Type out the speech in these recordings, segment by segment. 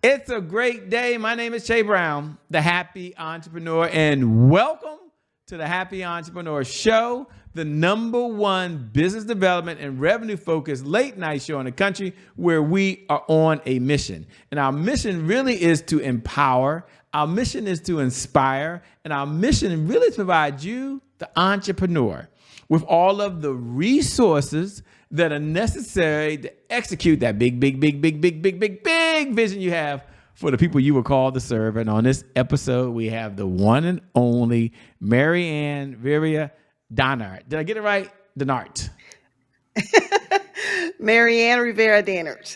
It's a great day. My name is Shay Brown, the Happy Entrepreneur, and welcome to the Happy Entrepreneur Show, the number one business development and revenue focused late night show in the country where we are on a mission. And our mission really is to empower, our mission is to inspire, and our mission really is to provide you, the entrepreneur, with all of the resources that are necessary to execute that big vision you have for the people you were called to serve. And on this episode, we have the one and only Maryann Rivera-Dannert. Did I get it right? Dannert. Maryann Rivera-Dannert.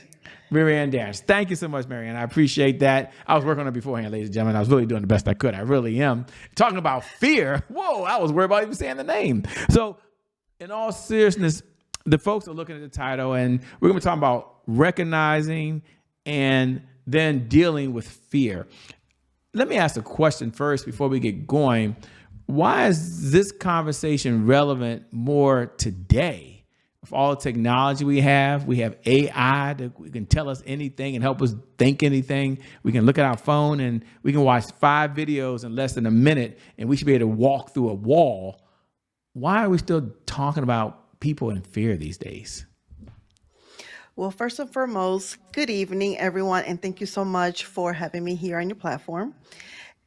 Maryann Dannert. Thank you so much, Maryann. I appreciate that. I was working on it beforehand, ladies and gentlemen. I was really doing the best I could. I really am. Talking about fear. Whoa, I was worried about even saying the name. So, in all seriousness, the folks are looking at the title, and we're going to be talking about recognizing and then dealing with fear. Let me ask a question first before we get going. Why is this conversation relevant more today? With all the technology we have AI that can tell us anything and help us think anything. We can look at our phone and we can watch 5 videos in less than a minute, and we should be able to walk through a wall. Why are we still talking about people in fear these days? Well, first and foremost, good evening, everyone, and thank you so much for having me here on your platform.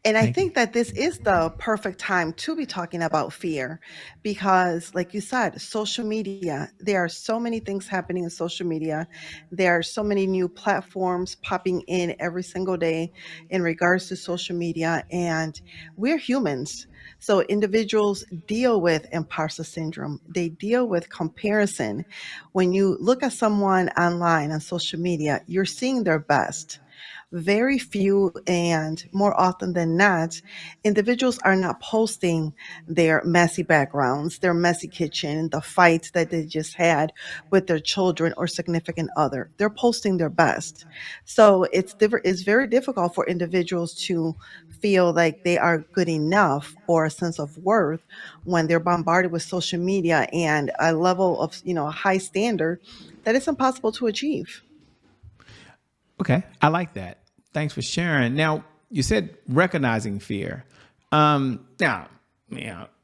And I think that this is the perfect time to be talking about fear because, like you said, social media, there are so many things happening in social media. There are so many new platforms popping in every single day in regards to social media, and we're humans. So individuals deal with imposter syndrome. They deal with comparison. When you look at someone online on social media, you're seeing their best. Very few, and more often than not, individuals are not posting their messy backgrounds, their messy kitchen, the fights that they just had with their children or significant other. They're posting their best. So it's very difficult for individuals to feel like they are good enough or a sense of worth when they're bombarded with social media and a level of, a high standard that it's impossible to achieve. Okay, I like that. Thanks for sharing. Now, you said recognizing fear. Now,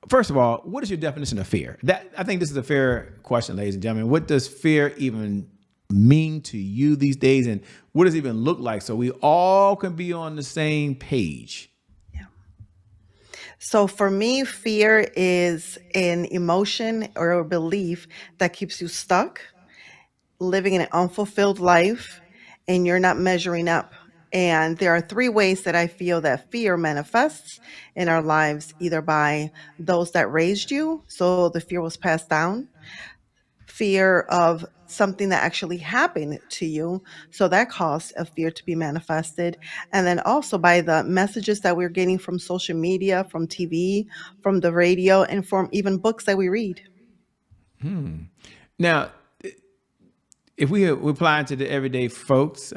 first of all, what is your definition of fear? That I think this is a fair question, ladies and gentlemen. What does fear even mean to you these days, and what does it even look like so we all can be on the same page? Yeah. So for me, fear is an emotion or a belief that keeps you stuck, living an unfulfilled life, and you're not measuring up. And there are 3 ways that I feel that fear manifests in our lives, either by those that raised you, so the fear was passed down, fear of something that actually happened to you, so that caused a fear to be manifested, and then also by the messages that we're getting from social media, from TV, from the radio, and from even books that we read. Now, if we apply it to the everyday folks,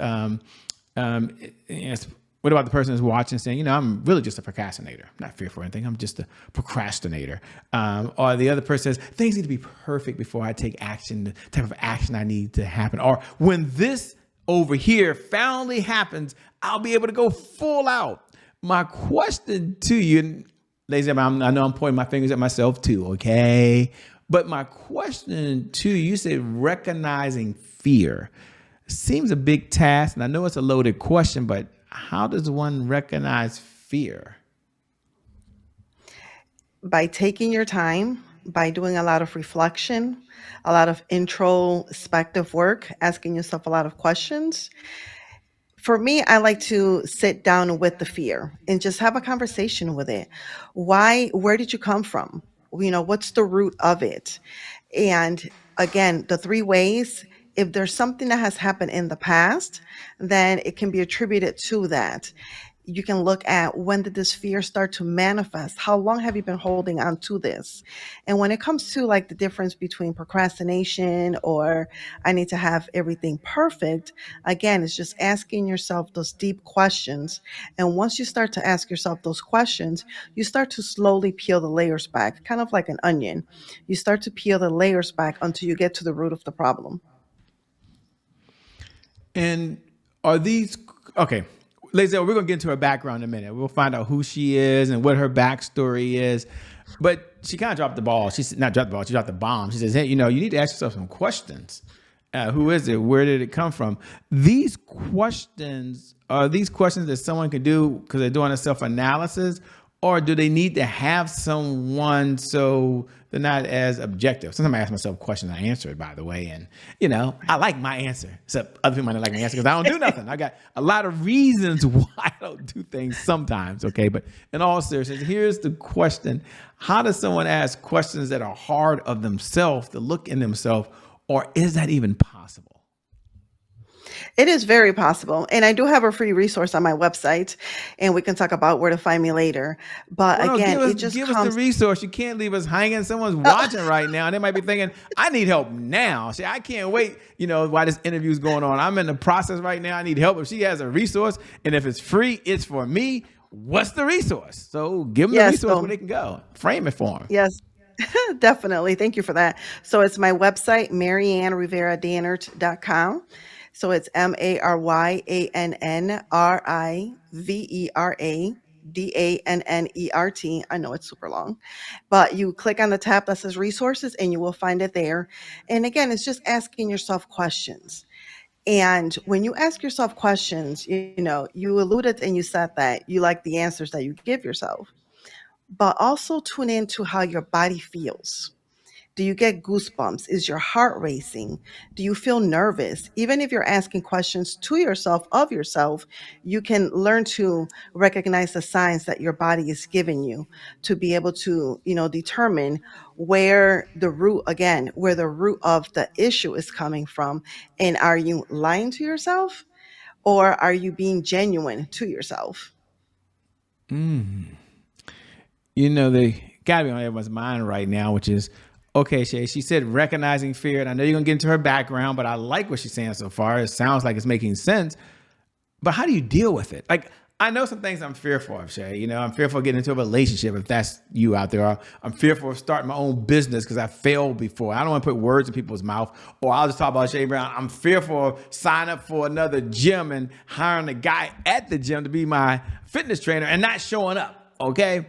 yes, what about the person who's watching saying, I'm really just a procrastinator, I'm not fearful or anything, I'm just a procrastinator. Or the other person says, things need to be perfect before I take action, the type of action I need to happen. Or when this over here finally happens, I'll be able to go full out. My question to you, ladies and gentlemen, I know I'm pointing my fingers at myself too, okay? But my question to you, you said recognizing fear. Seems a big task, and I know it's a loaded question, but how does one recognize fear? By taking your time, by doing a lot of reflection, a lot of introspective work, asking yourself a lot of questions. For me, I like to sit down with the fear and just have a conversation with it. Where did you come from? What's the root of it? And again, the 3 ways, if there's something that has happened in the past, then it can be attributed to that. You can look at, when did this fear start to manifest? How long have you been holding on to this? And when it comes to like the difference between procrastination or I need to have everything perfect, again, it's just asking yourself those deep questions. And once you start to ask yourself those questions, you start to slowly peel the layers back, kind of like an onion. You start to peel the layers back until you get to the root of the problem. And are these Okay. Ladies and gentlemen, we're going to get into her background in a minute. We'll find out who she is and what her backstory is. But she kind of dropped the ball. She's not dropped the ball. She dropped the bomb. She says, hey, you need to ask yourself some questions. Who is it? Where did it come from? These questions are these questions that someone can do because they're doing a self-analysis, or do they need to have someone so they're not as objective? Sometimes I ask myself questions, I answer it, by the way. And, I like my answer, except other people might not like my answer because I don't do nothing. I got a lot of reasons why I don't do things sometimes, okay? But in all seriousness, here's the question. How does someone ask questions that are hard of themselves, to look in themselves, or is that even possible? It is very possible. And I do have a free resource on my website, and we can talk about where to find me later. But Well, no, again, it just give us the comes. resource. You can't leave us hanging. Someone's watching right now, and they might be thinking, "I need help now." See, I can't wait. While this interview's going on, I'm in the process right now. I need help. If she has a resource, and if it's free, it's for me. What's the resource? So give them the Yes, resource where they can go. Frame it for them. yes, definitely. Thank you for that. So it's my website, MaryannRivera-Dannert.com. So it's MaryannRivera-Dannert. I know it's super long, but you click on the tab that says resources and you will find it there. And again, it's just asking yourself questions. And when you ask yourself questions, you alluded and you said that you like the answers that you give yourself, but also tune into how your body feels. Do you get goosebumps? Is your heart racing? Do you feel nervous? Even if you're asking questions to yourself of yourself, you can learn to recognize the signs that your body is giving you to be able to, determine where the root of the issue is coming from. And are you lying to yourself, or are you being genuine to yourself? They got to be on everyone's mind right now, which is, okay, Shay, she said recognizing fear. And I know you're going to get into her background, but I like what she's saying so far. It sounds like it's making sense. But how do you deal with it? Like, I know some things I'm fearful of, Shay. I'm fearful of getting into a relationship, if that's you out there. Or I'm fearful of starting my own business because I failed before. I don't want to put words in people's mouth. Or I'll just talk about Shay Brown. I'm fearful of signing up for another gym and hiring a guy at the gym to be my fitness trainer and not showing up, okay?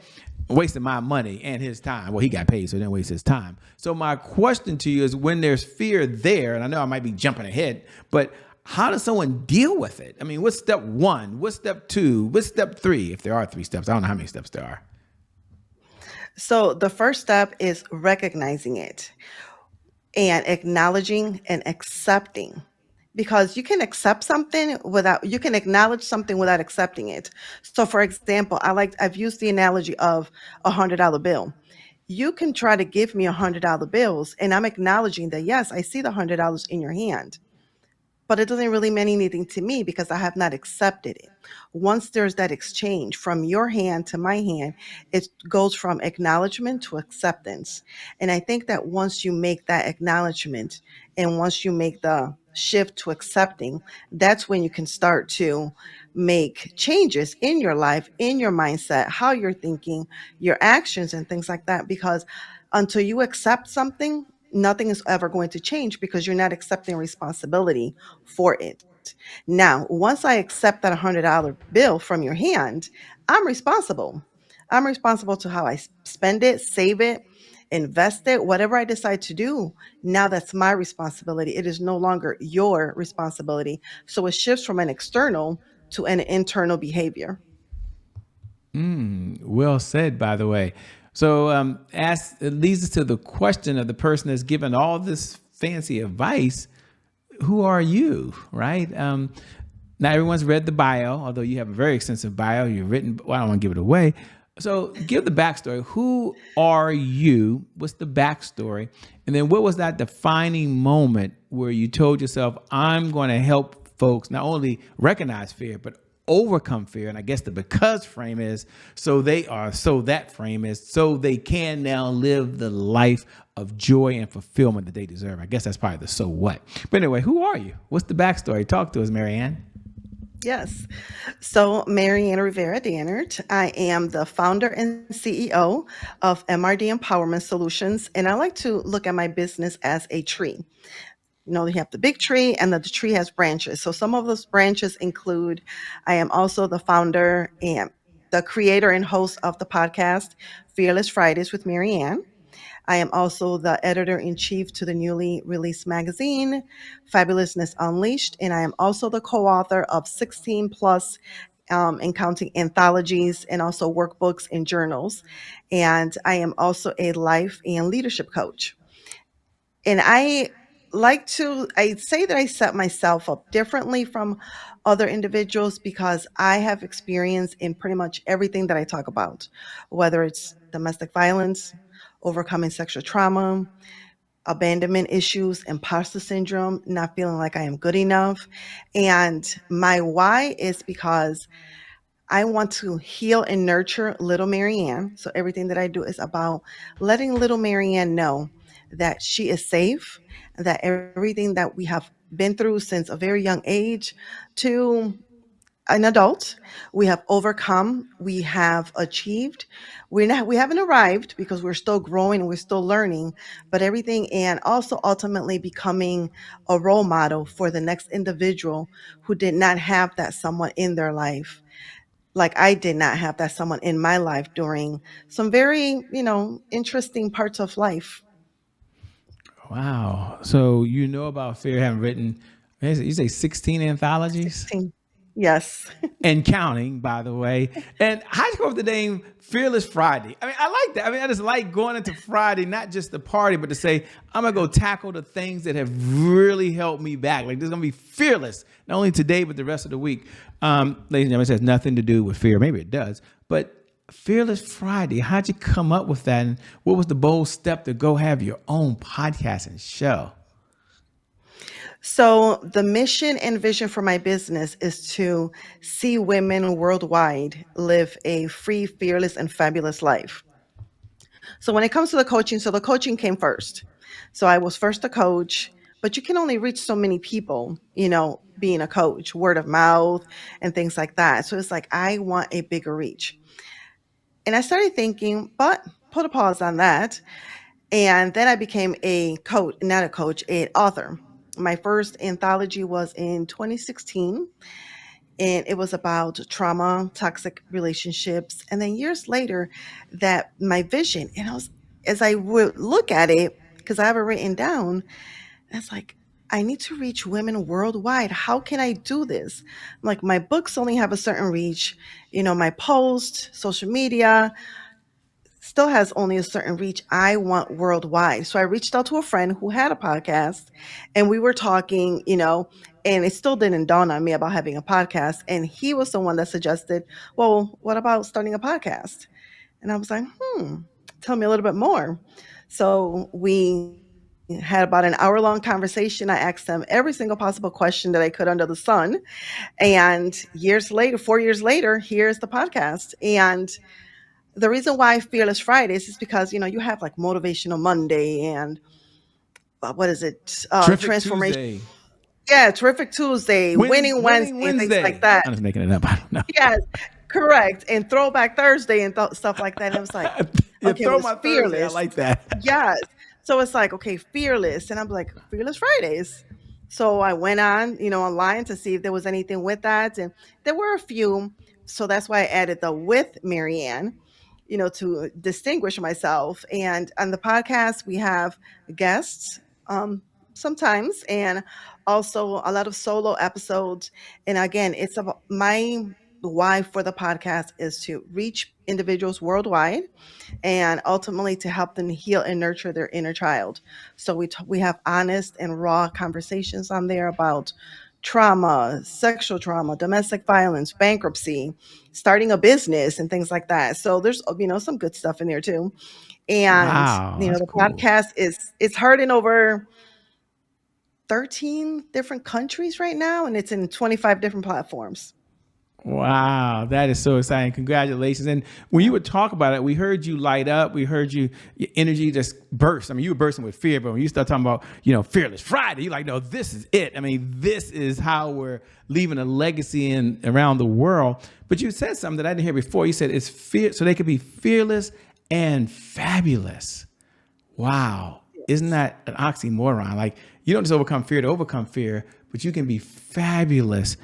Wasting my money and his time. Well, he got paid, so he didn't waste his time. So my question to you is, when there's fear there, and I know I might be jumping ahead, but how does someone deal with it? I mean, what's step one? What's step two? What's step three? If there are three steps, I don't know how many steps there are. So the first step is recognizing it and acknowledging and accepting, because you can acknowledge something without accepting it. So for example, I've used the analogy of $100 bill. You can try to give me $100 bills, and I'm acknowledging that, yes, I see the $100 in your hand, but it doesn't really mean anything to me because I have not accepted it. Once there's that exchange from your hand to my hand, it goes from acknowledgement to acceptance. And I think that once you make that acknowledgement and once you make the shift to accepting, that's when you can start to make changes in your life, in your mindset, how you're thinking, your actions, and things like that. Because until you accept something, nothing is ever going to change because you're not accepting responsibility for it. Now, once I accept that $100 bill from your hand, I'm responsible. I'm responsible to how I spend it, save it, invest it, whatever I decide to do. Now that's my responsibility. It is no longer your responsibility. So it shifts from an external to an internal behavior. Well said, by the way. So it leads us to the question of the person that's given all this fancy advice. Who are you, right? Not everyone's read the bio, although you have a very extensive bio. You've written, well, I don't want to give it away. So give the backstory. Who are you? What's the backstory? And then what was that defining moment where you told yourself, I'm going to help folks not only recognize fear, but overcome fear? And I guess the because frame is so that frame is so they can now live the life of joy and fulfillment that they deserve. I guess that's probably the so what. But anyway, who are you? What's the backstory? Talk to us, Maryann. Yes. So, Maryann Rivera-Dannert, I am the founder and CEO of MRD Empowerment Solutions, and I like to look at my business as a tree. You have the big tree, and the tree has branches. So some of those branches include, I am also the founder and the creator and host of the podcast Fearless Fridays with Maryann. I am also the editor in chief to the newly released magazine, Fabulousness Unleashed. And I am also the co author of 16 plus and counting anthologies and also workbooks and journals. And I am also a life and leadership coach. And I say that I set myself up differently from other individuals because I have experience in pretty much everything that I talk about, whether it's domestic violence, overcoming sexual trauma, abandonment issues, imposter syndrome, not feeling like I am good enough. And my why is because I want to heal and nurture little Maryann. So everything that I do is about letting little Maryann know that she is safe, that everything that we have been through since a very young age to an adult, we have overcome, we have achieved. We haven't arrived because we're still growing and we're still learning, but everything, and also ultimately becoming a role model for the next individual who did not have that someone in their life, like I did not have that someone in my life during some very, interesting parts of life. Wow. So you know about fear, having written, you say 16 anthologies? 16. Yes. And counting, by the way. And how do you come up with the name Fearless Friday? I mean, I like that. I mean, I just like going into Friday, not just the party, but to say, I'm going to go tackle the things that have really helped me back. Like, this is going to be fearless, not only today, but the rest of the week. Ladies and gentlemen, it has nothing to do with fear. Maybe it does. But Fearless Friday, how'd you come up with that? And what was the bold step to go have your own podcast and show? So, the mission and vision for my business is to see women worldwide live a free, fearless, and fabulous life. So, when it comes to the coaching, so the coaching came first. So, I was first a coach, but you can only reach so many people, being a coach, word of mouth, and things like that. So, it's like, I want a bigger reach. And I started thinking, but put a pause on that. And then I became a coach, not a coach, an author. My first anthology was in 2016, and it was about trauma, toxic relationships. And then years later, that my vision, and as I would look at it, because I have it written down, it's like, I need to reach women worldwide. How can I do this? Like, my books only have a certain reach, my posts, social media, still has only a certain reach. I want worldwide. So I reached out to a friend who had a podcast, and we were talking, and it still didn't dawn on me about having a podcast. And he was the one that suggested, well, what about starting a podcast? And I was like, tell me a little bit more. So we had about an hour-long conversation. I asked him every single possible question that I could under the sun. And years later, 4 years later, here's the podcast. And the reason why Fearless Fridays is because you have like Motivational Monday and what is it? Terrific Transformation. Tuesday. Yeah, Terrific Tuesday, Winning Winning Wednesday, and things like Wednesday. that. I'm just making it up. I don't know. Yes, correct. And Throwback Thursday and stuff like that. And it was like, Yeah, okay, well, throw it's my Thursday. I fearless. like that. Yes. So it's like, okay, fearless. And I'm like, Fearless Fridays. So I went on, online to see if there was anything with that. And there were a few. So that's why I added the with Maryann, to distinguish myself. And on the podcast, we have guests sometimes, and also a lot of solo episodes. And again, it's about my why for the podcast is to reach individuals worldwide and ultimately to help them heal and nurture their inner child. So we have honest and raw conversations on there about trauma, sexual trauma, domestic violence, bankruptcy, starting a business, and things like that. So there's some good stuff in there too. And Wow, that's the cool. podcast it's heard in over 13 different countries right now, and it's in 25 different platforms. Wow, that is so exciting. Congratulations. And when you would talk about it, we heard you light up. We heard your energy just burst. I mean, you were bursting with fear, but when you start talking about, Fearless Friday, you're like, no, this is it. I mean, this is how we're leaving a legacy around the world. But you said something that I didn't hear before. You said it's fear, so they could be fearless and fabulous. Wow. isn't that an oxymoron? Like you don't just overcome fear to overcome fear, but you can be fabulous.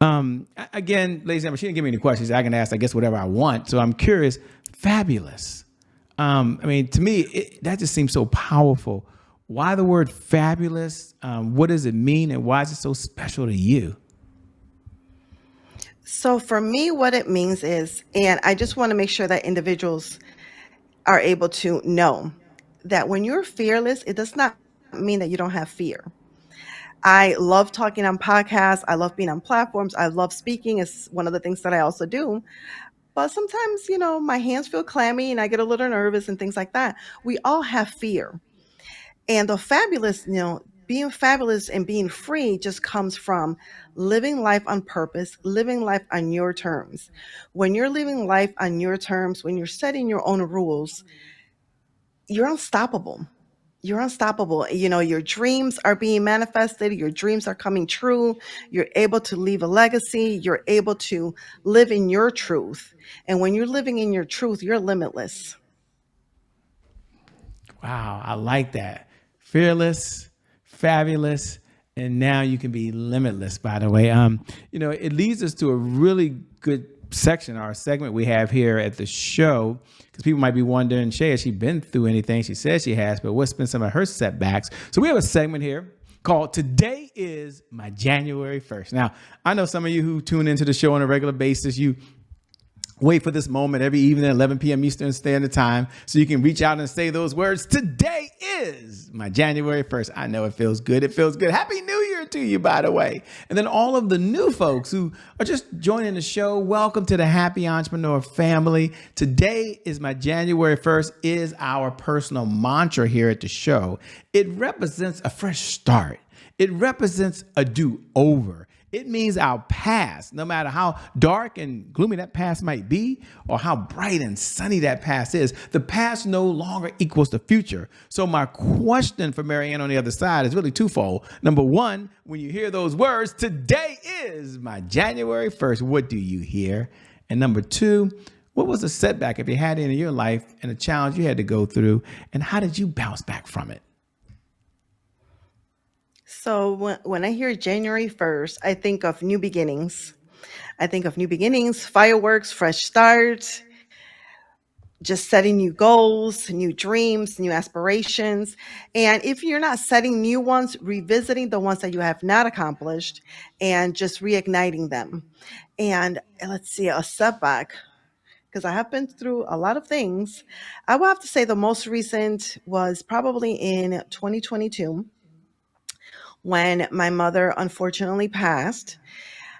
Again, ladies and gentlemen, she didn't give me any questions. I can ask, I guess, whatever I want. So I'm curious. Fabulous. I mean, to me, that just seems so powerful. Why the word fabulous? What does it mean, and why is it so special to you? So for me, what it means is, and I just want to make sure that individuals are able to know that when you're fearless, it does not mean that you don't have fear. I love talking on podcasts. I love being on platforms. I love speaking. It's one of the things that I also do. But sometimes, my hands feel clammy and I get a little nervous and things like that. We all have fear. And the fabulous, being fabulous and being free just comes from living life on purpose, living life on your terms. When you're living life on your terms, when you're setting your own rules, you're unstoppable. You're unstoppable. Your dreams are being manifested, your dreams are coming true. You're able to leave a legacy, you're able to live in your truth. And when you're living in your truth, you're limitless. Wow, I like that. Fearless, fabulous, and now you can be limitless. By the way, it leads us to a really good section, our segment we have here at the show, because people might be wondering, Shay, has she been through anything? She says she has, but what's been some of her setbacks? So we have a segment here called "Today is My January 1st." Now, I know some of you who tune into the show on a regular basis, you wait for this moment every evening at 11 p.m. Eastern Standard Time so you can reach out and say those words. Today is my January 1st. I know it feels good. It feels good. Happy New Year to you, by the way. And then all of the new folks who are just joining the show, welcome to the Happy Entrepreneur family. Today is my January 1st is our personal mantra here at the show. It represents a fresh start. It represents a do-over. It means our past, no matter how dark and gloomy that past might be, or how bright and sunny that past is, the past no longer equals the future. So my question for Maryann on the other side is really twofold. Number one, when you hear those words, today is my January 1st, what do you hear? And number two, what was a setback, if you had any in your life, and a challenge you had to go through, and how did you bounce back from it? So when I hear January 1st, I think of new beginnings. I think of new beginnings, fireworks, fresh start, just setting new goals, new dreams, new aspirations. And if you're not setting new ones, revisiting the ones that you have not accomplished and just reigniting them. And let's see, a setback, because I have been through a lot of things. I will have to say the most recent was probably in 2022 when my mother unfortunately passed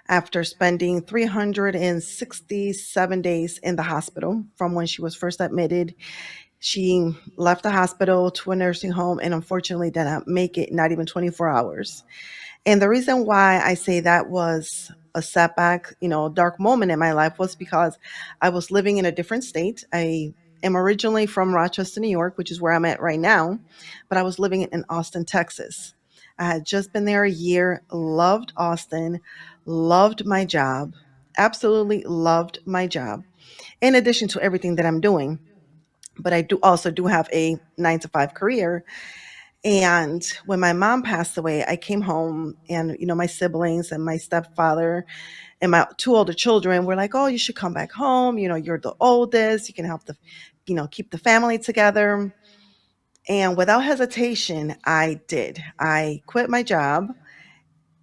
after spending 367 days in the hospital from when she was first admitted. She left the hospital to a nursing home and unfortunately did not make it, not even 24 hours. And the reason why I say that was a setback, dark moment in my life was because I was living in a different state. I am originally from Rochester, New York, which is where I'm at right now, but I was living in Austin, Texas. I had just been there a year, loved Austin, loved my job, absolutely loved my job, in addition to everything that I'm doing. But I do also do have a 9 to 5 career. And when my mom passed away, I came home and, my siblings and my stepfather and my two older children were like, oh, you should come back home. You're the oldest. You can help keep the family together. And without hesitation, I did. I quit my job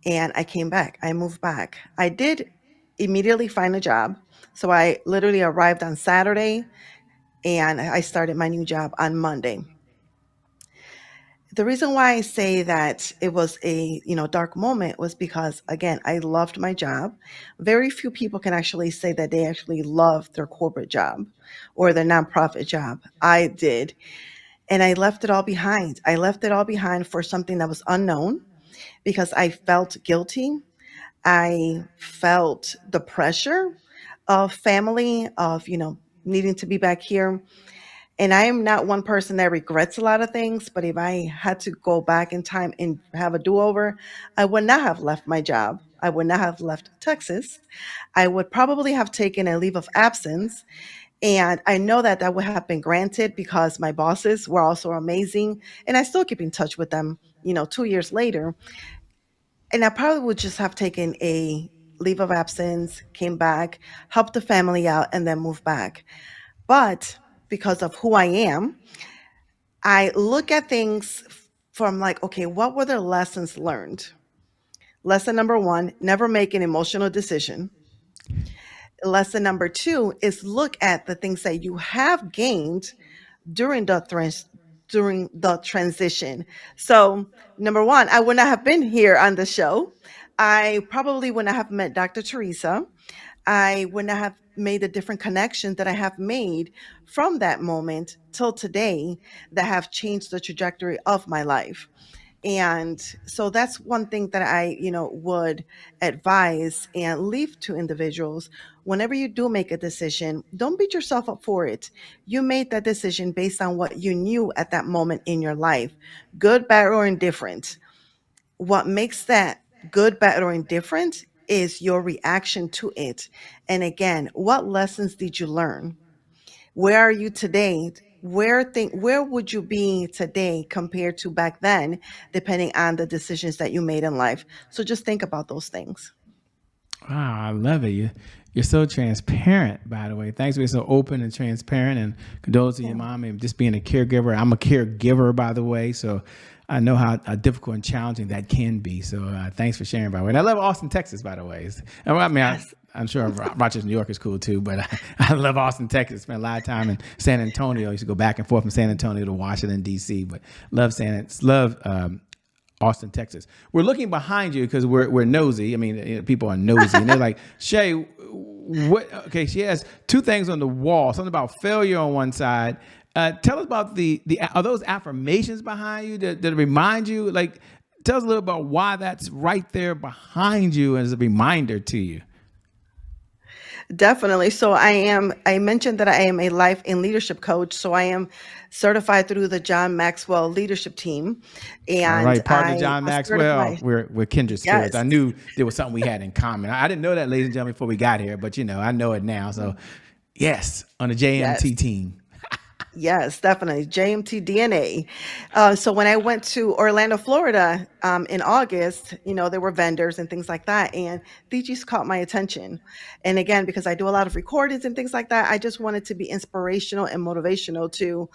and I came back. I moved back. I did immediately find a job. So I literally arrived on Saturday and I started my new job on Monday. The reason why I say that it was a, dark moment was because again, I loved my job. Very few people can actually say that they actually love their corporate job or their nonprofit job. I did. And I left it all behind. I left it all behind for something that was unknown because I felt guilty. I felt the pressure of family, of, needing to be back here. And I am not one person that regrets a lot of things, but if I had to go back in time and have a do over, I would not have left my job. I would not have left Texas. I would probably have taken a leave of absence And I know that that would have been granted because my bosses were also amazing. And I still keep in touch with them, 2 years later. And I probably would just have taken a leave of absence, came back, helped the family out, and then moved back. But because of who I am, I look at things from like, okay, what were the lessons learned? Lesson number one, never make an emotional decision. Lesson number two is look at the things that you have gained during the transition. So, number one, I would not have been here on the show. I probably would not have met Dr. Teresa. I would not have made the different connections that I have made from that moment till today that have changed the trajectory of my life. And so that's one thing that I, would advise and leave to individuals. Whenever you do make a decision, don't beat yourself up for it. You made that decision based on what you knew at that moment in your life, good, bad, or indifferent. What makes that good, bad, or indifferent is your reaction to it. And again, what lessons did you learn? Where are you today? Where would you be today compared to back then, depending on the decisions that you made in life? So just think about those things. Wow, I love it. You're so transparent, by the way. Thanks for being so open and transparent. And condolences to your Yeah. mom and just being a caregiver. I'm a caregiver, by the way. So I know how difficult and challenging that can be. So thanks for sharing, by the way. And I love Austin, Texas, by the way. I mean, Yes. I'm sure Rochester, New York is cool too, but I love Austin, Texas. Spent a lot of time in San Antonio. I used to go back and forth from San Antonio to Washington, D.C., but love Austin, Texas. We're looking behind you because we're nosy. I mean, people are nosy, and they're like, Shay, what? Okay, she has two things on the wall. Something about failure on one side. Tell us about the are those affirmations behind you that remind you? Like, tell us a little about why that's right there behind you as a reminder to you. Definitely. So I mentioned that I am a life and leadership coach. So I am certified through the John Maxwell Leadership Team. All And right, partner I John was Maxwell. certified. We're kindred spirits. Yes. I knew there was something we had in common. I didn't know that, ladies and gentlemen, before we got here, but I know it now. So, yes, on the Yes. JMT team. Yes, definitely. JMT DNA. So when I went to Orlando, Florida, in August, there were vendors and things like that. And they just caught my attention. And again, because I do a lot of recordings and things like that, I just wanted to be inspirational and motivational to,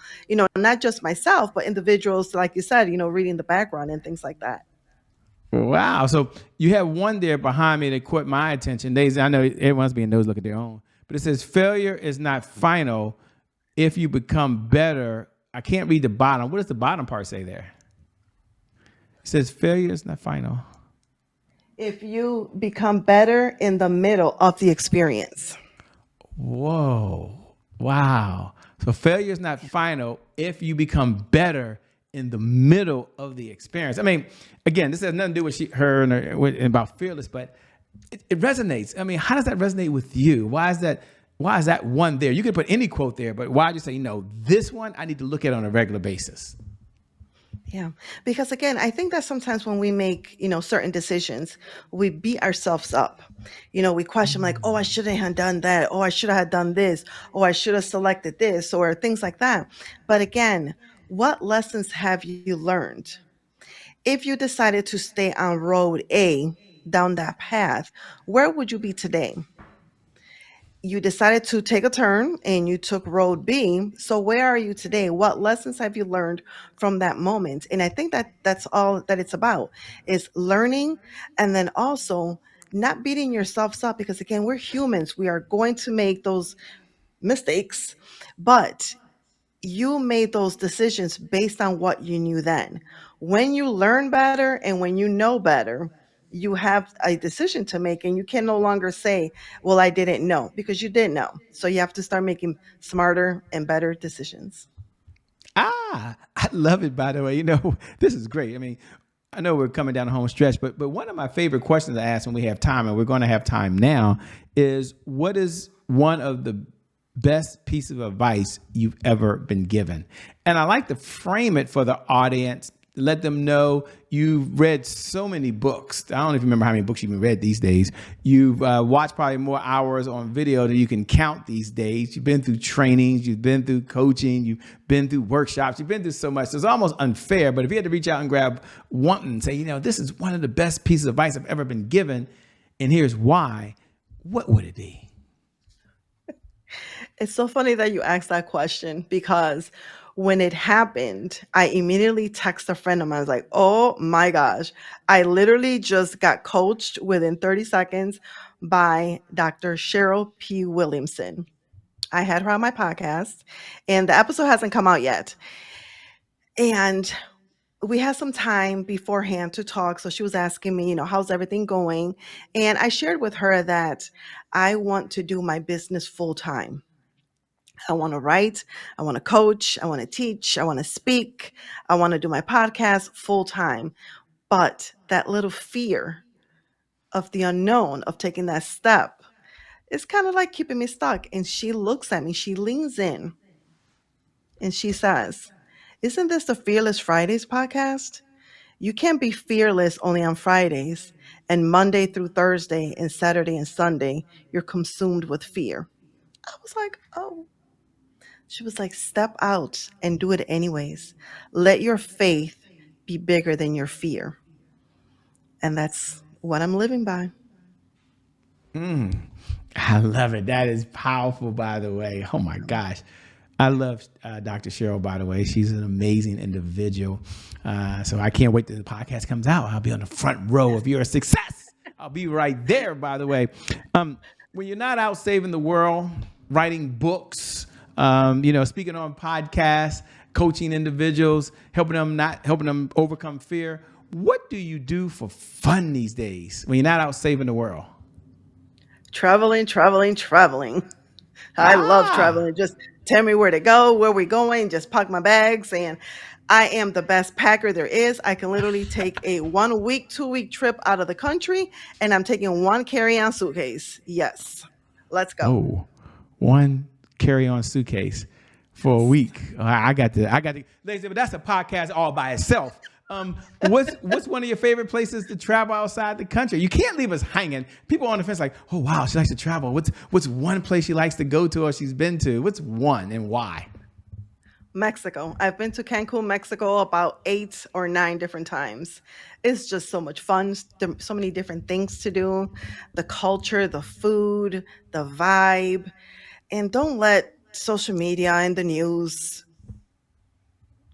not just myself, but individuals, like you said, reading the background and things like that. Wow. So you have one there behind me that caught my attention. Daisy, I know everyone's being nosy, look at their own, but it says failure is not final if you become better. I can't read the bottom. What does the bottom part say there? It says failure is not final. If you become better in the middle of the experience. Whoa. Wow. So failure is not final if you become better in the middle of the experience. I mean, again, this has nothing to do with her and about fearless, but it resonates. I mean, how does that resonate with you? Why is that one there? You could put any quote there, but why did you say, this one I need to look at on a regular basis? Yeah. Because again, I think that sometimes when we make, certain decisions, we beat ourselves up. We question like, oh, I shouldn't have done that. Oh, I should have done this. Oh, I should have selected this or things like that. But again, what lessons have you learned? If you decided to stay on road A down that path, where would you be today? You decided to take a turn and you took road B. So where are you today? What lessons have you learned from that moment? And I think that that's all that it's about is learning and then also not beating yourselves up because again, we're humans. We are going to make those mistakes, but you made those decisions based on what you knew then. When you learn better and when you know better, you have a decision to make, and you can no longer say, well, I didn't know because you didn't know. So you have to start making smarter and better decisions. I love it, by the way. This is great. I mean, I know we're coming down the home stretch, but one of my favorite questions I ask when we have time, and we're going to have time now, is what is one of the best piece of advice you've ever been given? And I like to frame it for the audience let them know you've read so many books. I don't even remember how many books you've even read these days. You've watched probably more hours on video than you can count these days. You've been through trainings, you've been through coaching, you've been through workshops, you've been through so much. It's almost unfair. But if you had to reach out and grab one and say, this is one of the best pieces of advice I've ever been given, and here's why, what would it be? It's so funny that you asked that question because when it happened, I immediately texted a friend of mine. I was like, oh my gosh, I literally just got coached within 30 seconds by Dr. Cheryl P. Williamson. I had her on my podcast, and the episode hasn't come out yet. And we had some time beforehand to talk. So she was asking me, how's everything going? And I shared with her that I want to do my business full time. I want to write, I want to coach, I want to teach, I want to speak, I want to do my podcast full time. But that little fear of the unknown, of taking that step, is kind of like keeping me stuck. And she looks at me, she leans in, and she says, isn't this the Fearless Fridays podcast? You can't be fearless only on Fridays, and Monday through Thursday and Saturday and Sunday, you're consumed with fear. I was like, oh. She was like, step out and do it anyways. Let your faith be bigger than your fear. And that's what I'm living by. I love it. That is powerful, by the way. Oh my gosh. I love Dr. Cheryl, by the way. She's an amazing individual. So I can't wait till the podcast comes out. I'll be on the front row. If you're a success, I'll be right there, by the way. When you're not out saving the world, writing books, speaking on podcasts, coaching individuals, helping them overcome fear, what do you do for fun these days when you're not out saving the world? Traveling, traveling, traveling. I love traveling. Just tell me where to go, where we're going, just pack my bags. And I am the best packer there is. I can literally take a 1 week, 2 week trip out of the country, and I'm taking one carry-on suitcase. Yes. Let's go. Oh, one carry-on suitcase for a week. I got to, ladies, but that's a podcast all by itself. What's one of your favorite places to travel outside the country? You can't leave us hanging. People on the fence like, oh wow, she likes to travel. What's one place she likes to go to or she's been to? What's one and why? Mexico. I've been to Cancun, Mexico about 8 or 9 different times. It's just so much fun. So many different things to do. The culture, the food, the vibe. And don't let social media and the news.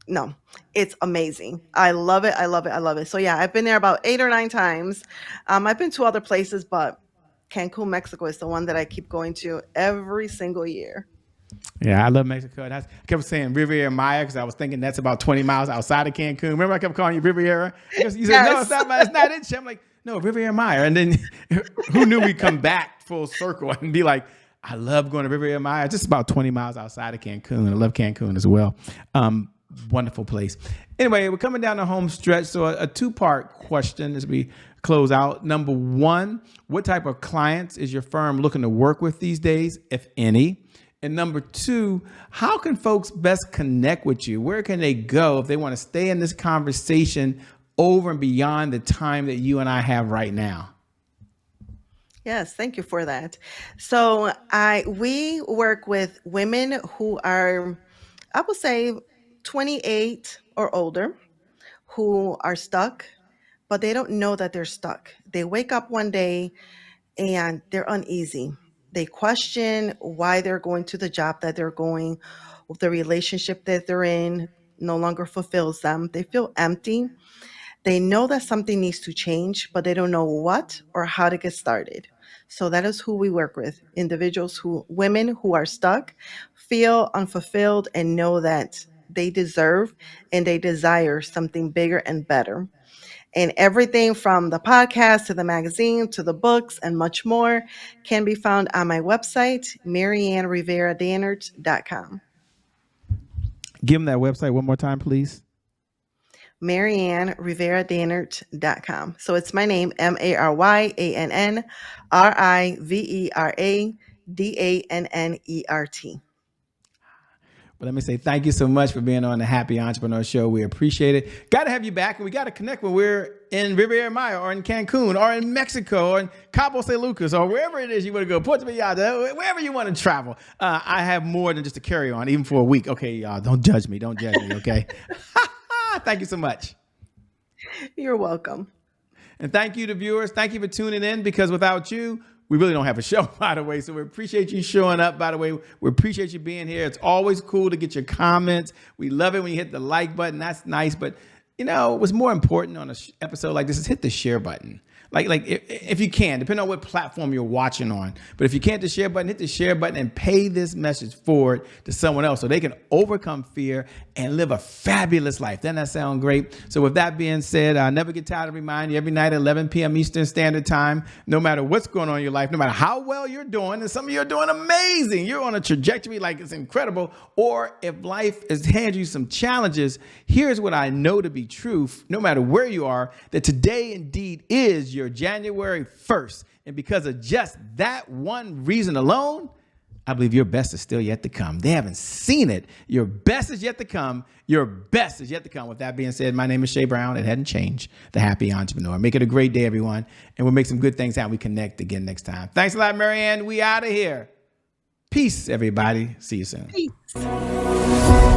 No, it's amazing. I love it. I love it. I love it. So yeah, I've been there about 8 or 9 times. I've been to other places, but Cancun, Mexico is the one that I keep going to every single year. Yeah, I love Mexico. I kept saying Riviera Maya because I was thinking that's about 20 miles outside of Cancun. Remember I kept calling you Riviera? Because you said, no, Yes. it's not it. I'm like, no, Riviera Maya. And then who knew we'd come back full circle and be like, I love going to Riviera Maya. Just about 20 miles outside of Cancun. I love Cancun as well. Wonderful place. Anyway, we're coming down the home stretch. So a two-part question as we close out. Number one, what type of clients is your firm looking to work with these days, if any? And number two, how can folks best connect with you? Where can they go if they want to stay in this conversation over and beyond the time that you and I have right now? Yes, thank you for that. So we work with women who are, I would say, 28 or older, who are stuck, but they don't know that they're stuck. They wake up one day and they're uneasy. They question why they're going to the job that they're going, the relationship that they're in no longer fulfills them. They feel empty. They know that something needs to change, but they don't know what or how to get started. So that is who we work with, women who are stuck, feel unfulfilled, and know that they deserve and they desire something bigger and better. And everything from the podcast to the magazine to the books and much more can be found on my website, MaryannRivera-Dannert.com. Give them that website one more time, please. MaryannRivera-Dannert.com. So it's my name, MaryannRivera-Dannert. But let me say thank you so much for being on the Happy Entrepreneur Show. We appreciate it. Got to have you back, and we got to connect when we're in Riviera Maya or in Cancun or in Mexico or in Cabo San Lucas or wherever it is you want to go, Puerto Vallarta, wherever you want to travel. I have more than just a carry-on, even for a week. Okay, y'all, don't judge me. Don't judge me, okay? Thank you so much. You're welcome. And thank you to viewers. Thank you for tuning in, because without you, we really don't have a show, by the way. So we appreciate you showing up, by the way. We appreciate you being here. It's always cool to get your comments. We love it when you hit the like button. That's nice. But, what's more important on an episode like this is hit the share button. Like if you can, depending on what platform you're watching on. But if you can't, hit the share button and pay this message forward to someone else so they can overcome fear and live a fabulous life. Doesn't that sound great? So with that being said, I never get tired of reminding you every night at 11 p.m. Eastern Standard Time, no matter what's going on in your life, no matter how well you're doing, and some of you are doing amazing. You're on a trajectory like it's incredible. Or if life has handed you some challenges, here's what I know to be true, no matter where you are, that today indeed is your January 1st. And because of just that one reason alone, I believe your best is still yet to come. They haven't seen it. Your best is yet to come. Your best is yet to come. With that being said, my name is Shay Brown. It hadn't changed. The Happy Entrepreneur. Make it a great day, everyone. And we'll make some good things happen. We connect again next time. Thanks a lot, Maryann. We out of here. Peace, everybody. See you soon. Peace.